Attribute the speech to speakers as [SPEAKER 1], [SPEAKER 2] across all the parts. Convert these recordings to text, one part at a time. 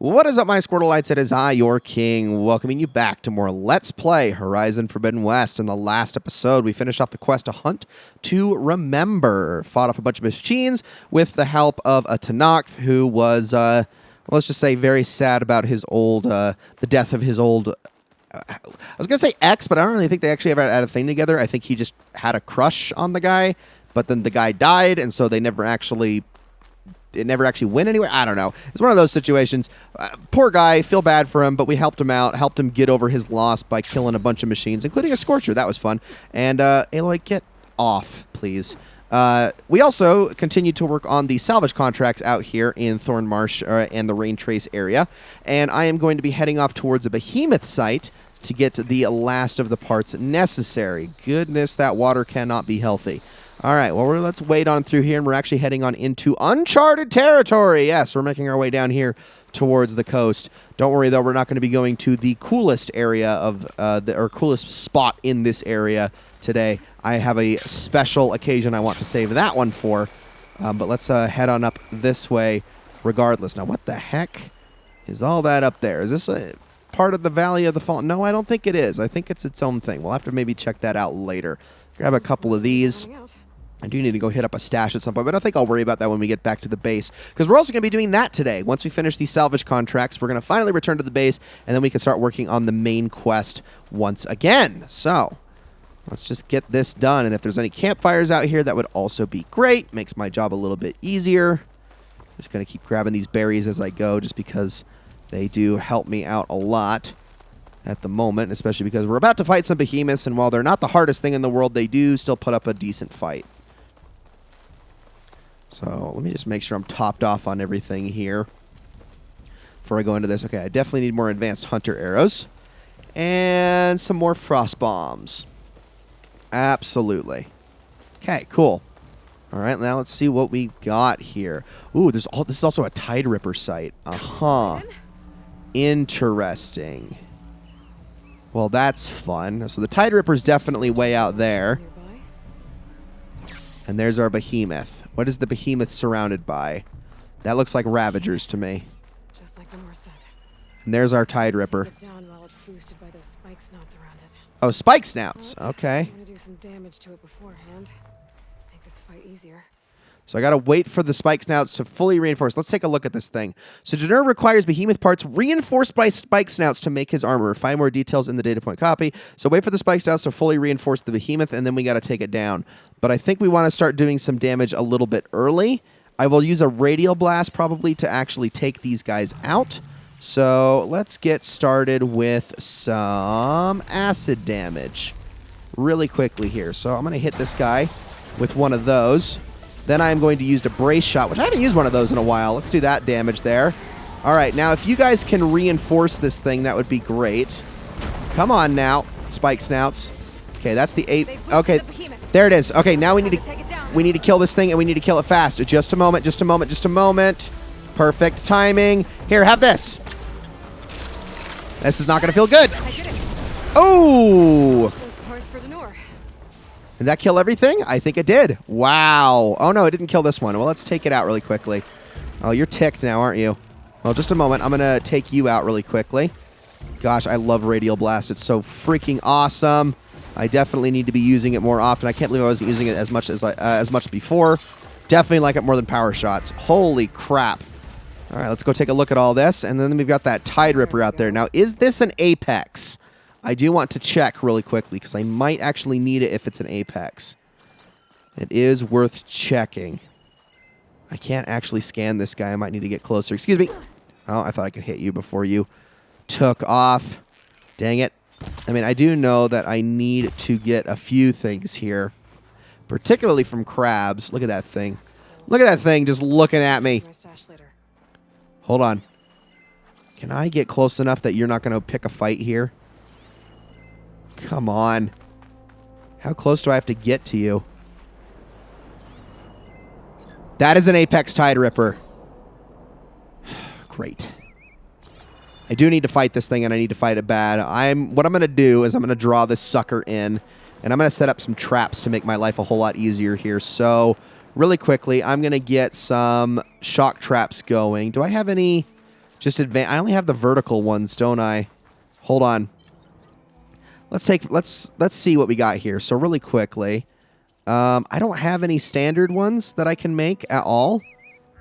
[SPEAKER 1] What is up, my Squirtleites? It is I, your king, welcoming you back to more Let's Play Horizon Forbidden West. In the last episode, we finished off the quest to hunt to remember. Fought off a bunch of machines with the help of a Tanakh who was, let's just say, very sad about his old, the death of his old... I was going to say ex, but I don't really think they actually ever had a thing together. I think he just had a crush on the guy, but then the guy died, and so they never actually... It never actually went anywhere. I don't know. It's one of those situations. Poor guy. Feel bad for him, but we helped him out. Helped him get over his loss by killing a bunch of machines, including a Scorcher. That was fun. And, Aloy, get off, please. We also continued to work on the salvage contracts out here in Thornmarsh and the Rain Trace area. And I am going to be heading off towards a behemoth site to get the last of the parts necessary. Goodness, that water cannot be healthy. All right, well, let's wade on through here, and we're actually heading on into uncharted territory. Yes, we're making our way down here towards the coast. Don't worry, though, we're not going to be going to the coolest area of, or coolest spot in this area today. I have a special occasion I want to save that one for, but let's head on up this way regardless. Now, what the heck is all that up there? Is this a part of the Valley of the Fallen? No, I don't think it is. I think it's its own thing. We'll have to maybe check that out later. Grab a couple of these. I do need to go hit up a stash at some point, but I think I'll worry about that when we get back to the base, because we're also going to be doing that today. Once we finish these salvage contracts, we're going to finally return to the base, and then we can start working on the main quest once again. So let's just get this done, and if there's any campfires out here, that would also be great. Makes my job a little bit easier. Just going to keep grabbing these berries as I go, just because they do help me out a lot at the moment, especially because we're about to fight some behemoths, and while they're not the hardest thing in the world, they do still put up a decent fight. So let me just make sure I'm topped off on everything here before I go into this. Okay, I definitely need more advanced hunter arrows and some more frost bombs. Absolutely. Okay, cool. All right, now let's see what we got here. Ooh, this is also a tideripper site. Interesting. Well, that's fun. So the tideripper is definitely way out there. And there's our behemoth. What is the behemoth surrounded by? That looks like ravagers to me.
[SPEAKER 2] Just like
[SPEAKER 1] and there's our tideripper. Oh, spike snouts. Okay.
[SPEAKER 2] I'm gonna do some damage to it beforehand. Make this fight easier.
[SPEAKER 1] So I gotta wait for the spike snouts to fully reinforce. Let's take a look at this thing. So Janur requires behemoth parts reinforced by spike snouts to make his armor. Find more details in the data point copy. So wait for the spike snouts to fully reinforce the behemoth, and then we gotta take it down. But I think we want to start doing some damage a little bit early. I will use a radial blast probably to actually take these guys out. So let's get started with some acid damage really quickly here. So I'm gonna hit this guy with one of those. Then I'm going to use the brace shot, which I haven't used one of those in a while. Let's do that damage there. All right, now if you guys can reinforce this thing, that would be great. Come on now, spike snouts. Okay, that's the 8. Okay, there it is. Okay, now we need to kill this thing, and we need to kill it fast. Just a moment, just a moment, just a moment. Perfect timing. Here, have this. This is not going to feel good. Oh! Did that kill everything? I think it did. Wow. Oh, no, it didn't kill this one. Well, let's take it out really quickly. Oh, you're ticked now, aren't you? Well, just a moment. I'm going to take you out really quickly. Gosh, I love Radial Blast. It's so freaking awesome. I definitely need to be using it more often. I can't believe I wasn't using it as much before. Definitely like it more than Power Shots. Holy crap. All right, let's go take a look at all this. And then we've got that tideripper out there. Now, is this an Apex? I do want to check really quickly because I might actually need it if it's an Apex. It is worth checking. I can't actually scan this guy. I might need to get closer. Excuse me. Oh, I thought I could hit you before you took off. Dang it. I mean, I do know that I need to get a few things here, particularly from crabs. Look at that thing. Look at that thing just looking at me. Hold on. Can I get close enough that you're not going to pick a fight here? Come on. How close do I have to get to you? That is an Apex tideripper. Great. I do need to fight this thing, and I need to fight it bad. What I'm going to do is I'm going to draw this sucker in, and I'm going to set up some traps to make my life a whole lot easier here. So, really quickly, I'm going to get some shock traps going. Do I have any Just advance. I only have the vertical ones, don't I? Hold on. Let's see what we got here. So really quickly, I don't have any standard ones that I can make at all.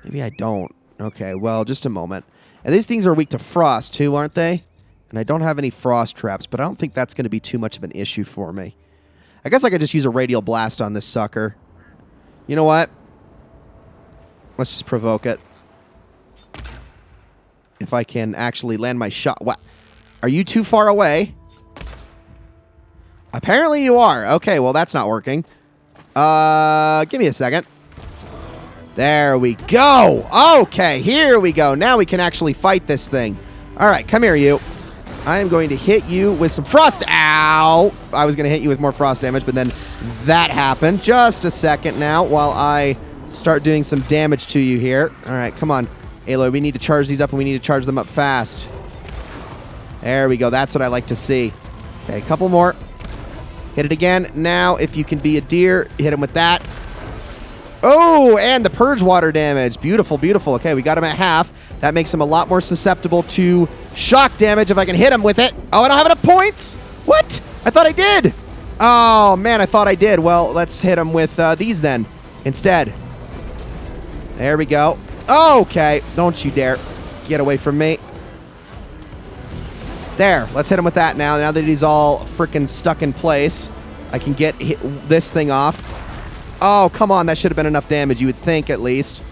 [SPEAKER 1] Maybe I don't. Okay, well, just a moment. And these things are weak to frost too, aren't they? And I don't have any frost traps, but I don't think that's going to be too much of an issue for me. I guess I could just use a radial blast on this sucker. You know what? Let's just provoke it. If I can actually land my shot. What? Are you too far away? Apparently you are. Okay, well, that's not working. Give me a second. There we go. Okay, here we go. Now we can actually fight this thing. All right, come here, you. I am going to hit you with some frost. Ow! I was going to hit you with more frost damage, but then that happened. Just a second now while I start doing some damage to you here. All right, come on. Aloy, we need to charge these up, and we need to charge them up fast. There we go. That's what I like to see. Okay, a couple more. Hit it again. Now, if you can be a deer, hit him with that. Oh, and the purge water damage. Beautiful, beautiful. Okay, we got him at half. That makes him a lot more susceptible to shock damage if I can hit him with it. Oh, I don't have enough points. What? I thought I did. Oh, man, I thought I did. Well, let's hit him with these then instead. There we go. Okay, don't you dare get away from me. There, let's hit him with that now. Now that he's all freaking stuck in place, I can get this thing off. Oh, come on. That should have been enough damage, you would think, at least.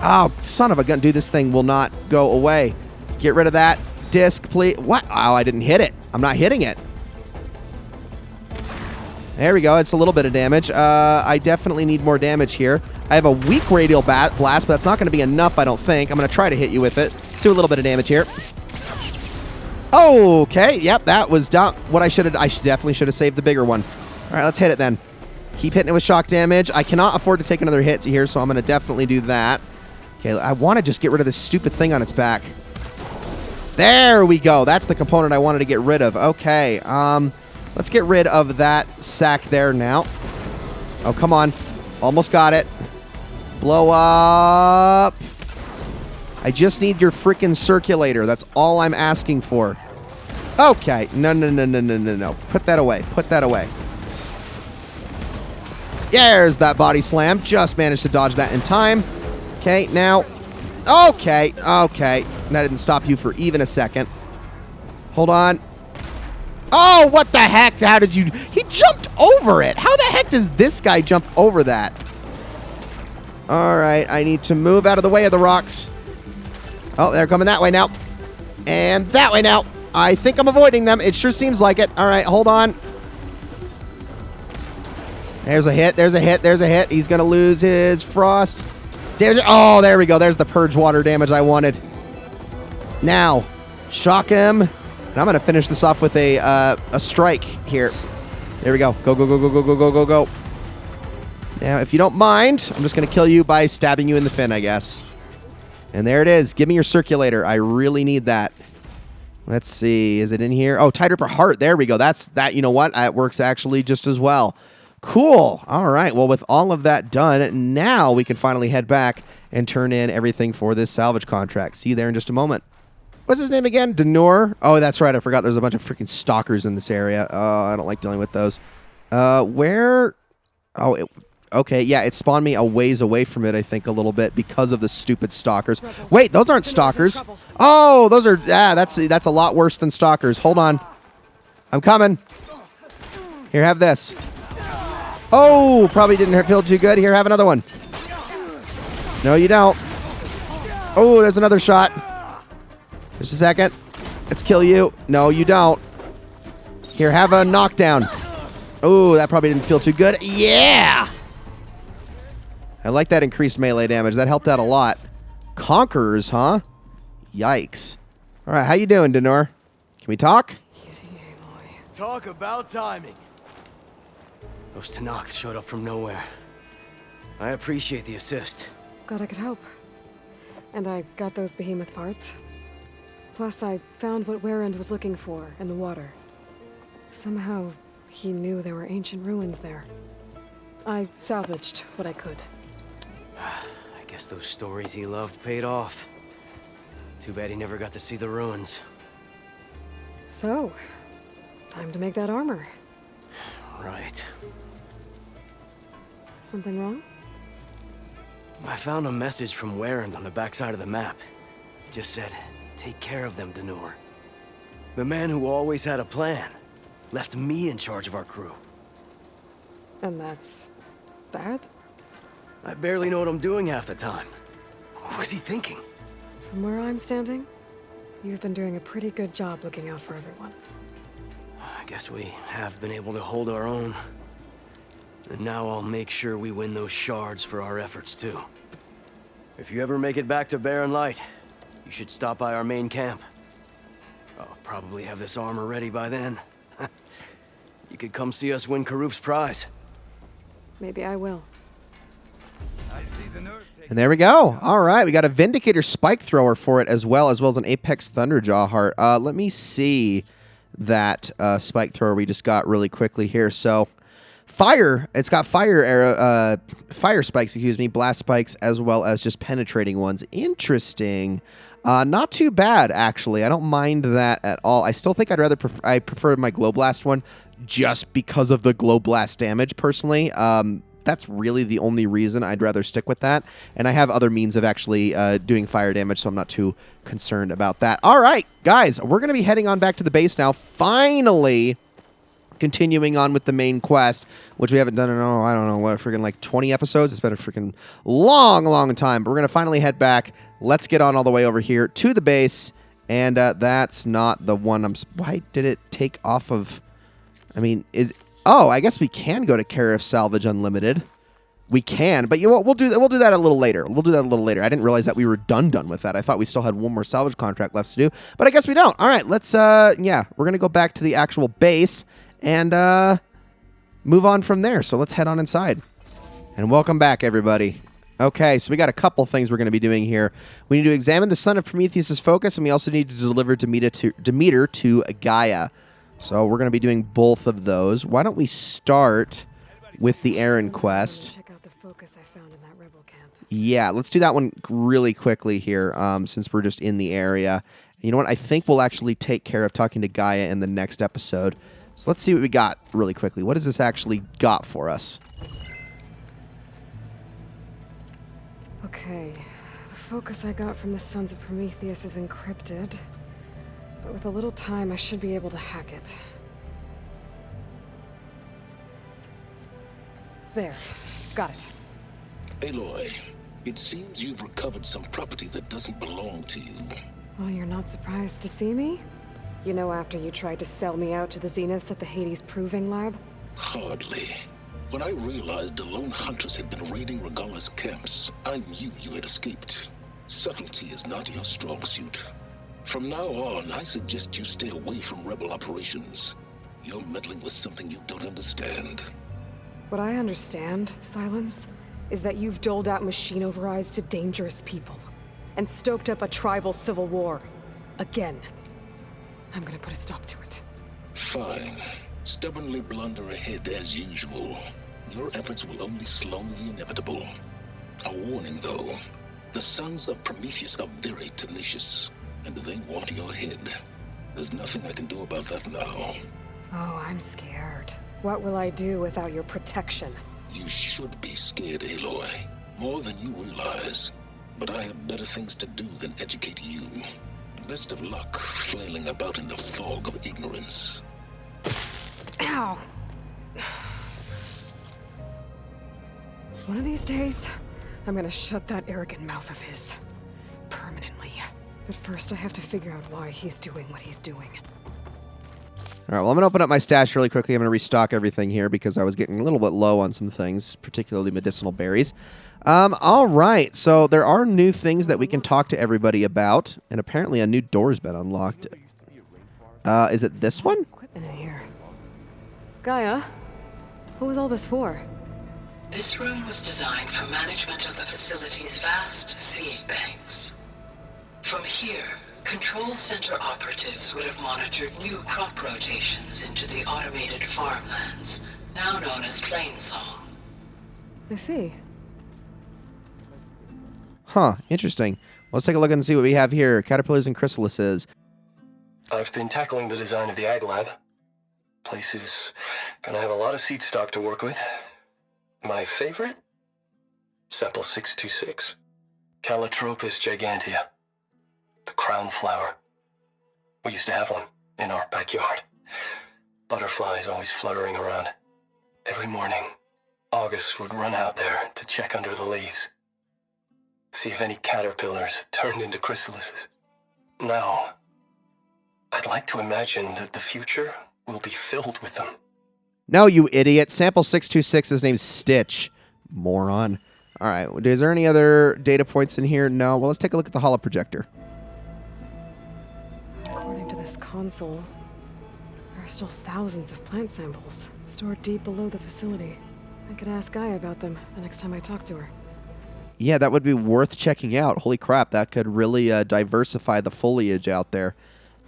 [SPEAKER 1] Oh, son of a gun. Dude, this thing will not go away. Get rid of that disc, please. What? Oh, I didn't hit it. I'm not hitting it. There we go. It's a little bit of damage. I definitely need more damage here. I have a weak radial blast, but that's not going to be enough, I don't think. I'm going to try to hit you with it. Let's do a little bit of damage here. Okay. Yep, that was what I should have. I definitely should have saved the bigger one. All right, let's hit it then. Keep hitting it with shock damage. I cannot afford to take another hit here, so I'm going to definitely do that. Okay, I want to just get rid of this stupid thing on its back. There we go. That's the component I wanted to get rid of. Okay, let's get rid of that sack there now. Oh, come on. Almost got it. Blow up. I just need your freaking circulator. That's all I'm asking for. Okay. No. Put that away. Put that away. There's that body slam. Just managed to dodge that in time. Okay, now. Okay. That didn't stop you for even a second. Hold on. Oh, what the heck? How did you... He jumped over it. How the heck does this guy jump over that? All right, I need to move out of the way of the rocks. Oh, they're coming that way now. And that way now. I think I'm avoiding them. It sure seems like it. All right, hold on. There's a hit. There's a hit. There's a hit. He's going to lose his frost damage. Oh, there we go. There's the purge water damage I wanted. Now, shock him. And I'm going to finish this off with a strike here. There we go. Go, go, go, go, go, go, go, go, go. Now, if you don't mind, I'm just going to kill you by stabbing you in the fin, I guess. And there it is. Give me your circulator. I really need that. Let's see. Is it in here? Oh, tideripper heart. There we go. That's that. You know what? It works actually just as well. Cool. All right. Well, with all of that done, now we can finally head back and turn in everything for this salvage contract. See you there in just a moment. What's his name again? Denor? Oh, that's right. I forgot there's a bunch of freaking stalkers in this area. Oh, I don't like dealing with those. Where? Oh, okay. Yeah, it spawned me a ways away from it, I think, a little bit because of the stupid stalkers. Wait, those aren't stalkers. Oh, those are... that's a lot worse than stalkers. Hold on. I'm coming. Here, have this. Oh, probably didn't feel too good. Here, have another one. No, you don't. Oh, there's another shot. Just a second. Let's kill you. No, you don't. Here, have a knockdown. Oh, that probably didn't feel too good. Yeah! I like that increased melee damage. That helped out a lot. Conquerors, huh? Yikes. All right, how you doing, Denor? Can we talk?
[SPEAKER 2] Easy, Aloy.
[SPEAKER 3] Talk about timing. Those Tanakh showed up from nowhere. I appreciate the assist.
[SPEAKER 2] Glad I could help. And I got those behemoth parts. Plus, I found what Warrend was looking for in the water. Somehow, he knew there were ancient ruins there. I salvaged what I could.
[SPEAKER 3] I guess those stories he loved paid off. Too bad he never got to see the ruins.
[SPEAKER 2] So, time to make that armor.
[SPEAKER 3] Right.
[SPEAKER 2] Something wrong?
[SPEAKER 3] I found a message from Warrand on the backside of the map. It just said, take care of them, Denor. The man who always had a plan left me in charge of our crew.
[SPEAKER 2] And that's bad?
[SPEAKER 3] I barely know what I'm doing half the time. What was he thinking?
[SPEAKER 2] From where I'm standing, you've been doing a pretty good job looking out for everyone.
[SPEAKER 3] I guess we have been able to hold our own. And now I'll make sure we win those shards for our efforts, too. If you ever make it back to Barren Light, you should stop by our main camp. I'll probably have this armor ready by then. You could come see us win Karuf's prize.
[SPEAKER 2] Maybe I will.
[SPEAKER 1] And there we go. All right, we got a Vindicator Spike Thrower for it as well as an Apex Thunderjaw Heart. Let me see that Spike Thrower we just got really quickly here. So, fire. It's got fire spikes, blast spikes, as well as just penetrating ones. Interesting. Not too bad, actually. I don't mind that at all. I still think I prefer my Glow Blast one just because of the Glow Blast damage, personally. That's really the only reason I'd rather stick with that. And I have other means of actually doing fire damage, so I'm not too concerned about that. All right, guys, we're going to be heading on back to the base now. Finally continuing on with the main quest, which we haven't done in, I don't know, what, freaking like 20 episodes? It's been a freaking long, long time. But we're going to finally head back. Let's get on all the way over here to the base. And that's not the one why did it take off of... I mean, oh, I guess we can go to Care of Salvage Unlimited. We can, but you know what? We'll do that a little later. I didn't realize that we were done with that. I thought we still had one more salvage contract left to do, but I guess we don't. All right, let's we're gonna go back to the actual base and move on from there. So let's head on inside. And welcome back, everybody. Okay, so we got a couple things we're going to be doing here. We need to examine the Son of Prometheus' focus, and we also need to deliver Demeter to Gaia. So we're going to be doing both of those. Why don't we start with the Aaron quest?
[SPEAKER 2] Check out the focus I found in that rebel camp.
[SPEAKER 1] Yeah, let's do that one really quickly here, since we're just in the area. You know what? I think we'll actually take care of talking to Gaia in the next episode. So let's see what we got really quickly. What does this actually got for us?
[SPEAKER 2] Okay, the focus I got from the Sons of Prometheus is encrypted. But with a little time, I should be able to hack it. There. Got it.
[SPEAKER 4] Aloy, it seems you've recovered some property that doesn't belong to you.
[SPEAKER 2] Oh, you're not surprised to see me? You know, after you tried to sell me out to the Zeniths at the Hades Proving Lab?
[SPEAKER 4] Hardly. When I realized the lone hunters had been raiding Regala's camps, I knew you had escaped. Subtlety is not your strong suit. From now on, I suggest you stay away from rebel operations. You're meddling with something you don't understand.
[SPEAKER 2] What I understand, Sylens, is that you've doled out machine overrides to dangerous people and stoked up a tribal civil war. Again. I'm gonna put a stop to it.
[SPEAKER 4] Fine. Stubbornly blunder ahead as usual. Your efforts will only slow the inevitable. A warning, though. The Sons of Prometheus are very tenacious, and they want your head. There's nothing I can do about that now.
[SPEAKER 2] Oh, I'm scared. What will I do without your protection?
[SPEAKER 4] You should be scared, Aloy. More than you realize. But I have better things to do than educate you. Best of luck flailing about in the fog of ignorance.
[SPEAKER 2] Ow! One of these days, I'm gonna shut that arrogant mouth of his. Permanently. But first I have to figure out why he's doing what he's doing.
[SPEAKER 1] All right, well, I'm going to open up my stash really quickly. I'm going to restock everything here because I was getting a little bit low on some things, particularly medicinal berries. All right, so there are new things that we can talk to everybody about, and apparently a new door's been unlocked. Is it this one?
[SPEAKER 2] Equipment in here. Gaia, what was all this for?
[SPEAKER 5] This room was designed for management of the facility's vast seed banks. From here, Control Center operatives would have monitored new crop rotations into the automated farmlands, now known as Plainsong.
[SPEAKER 2] I see.
[SPEAKER 1] Huh, interesting. Let's take a look and see what we have here. Caterpillars and chrysalises.
[SPEAKER 6] I've been tackling the design of the Ag Lab. Place is gonna have a lot of seed stock to work with. My favorite? Sample 626. Calotropis gigantea. The crown flower. We used to have one in our backyard. Butterflies always fluttering around. Every morning, August would run out there to check under the leaves. See if any caterpillars turned into chrysalises. Now, I'd like to imagine that the future will be filled with them.
[SPEAKER 1] No, you idiot. Sample 626 is named Stitch. Moron. All right. Is there any other data points in here? No. Well, let's take a look at the holoprojector.
[SPEAKER 2] According to this console, there are still thousands of plant samples stored deep below the facility. I could ask Gaia about them the next time I talk to her.
[SPEAKER 1] Yeah, that would be worth checking out. Holy crap, that could really diversify the foliage out there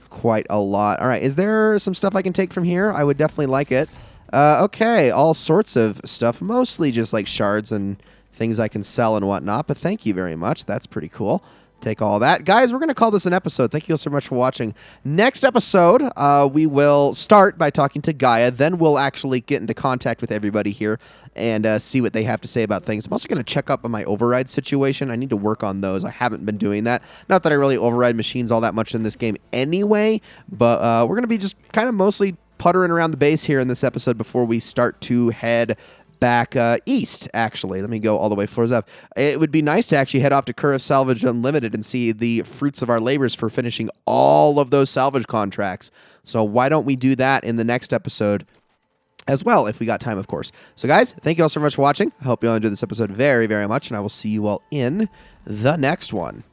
[SPEAKER 1] quite a lot. All right, is there some stuff I can take from here? I would definitely like it. Okay, all sorts of stuff, mostly just like shards and things I can sell and whatnot, but thank you very much. That's pretty cool. Take all that. Guys, we're going to call this an episode. Thank you all so much for watching. Next episode, we will start by talking to Gaia. Then we'll actually get into contact with everybody here and see what they have to say about things. I'm also going to check up on my override situation. I need to work on those. I haven't been doing that. Not that I really override machines all that much in this game anyway, but we're going to be just kind of mostly puttering around the base here in this episode before we start to head back east, actually. Let me go all the way floors up. It would be nice to actually head off to Curra Salvage Unlimited and see the fruits of our labors for finishing all of those salvage contracts. So why don't we do that in the next episode as well, if we got time, of course. So guys, thank you all so much for watching. I hope you all enjoyed this episode very, very much, and I will see you all in the next one.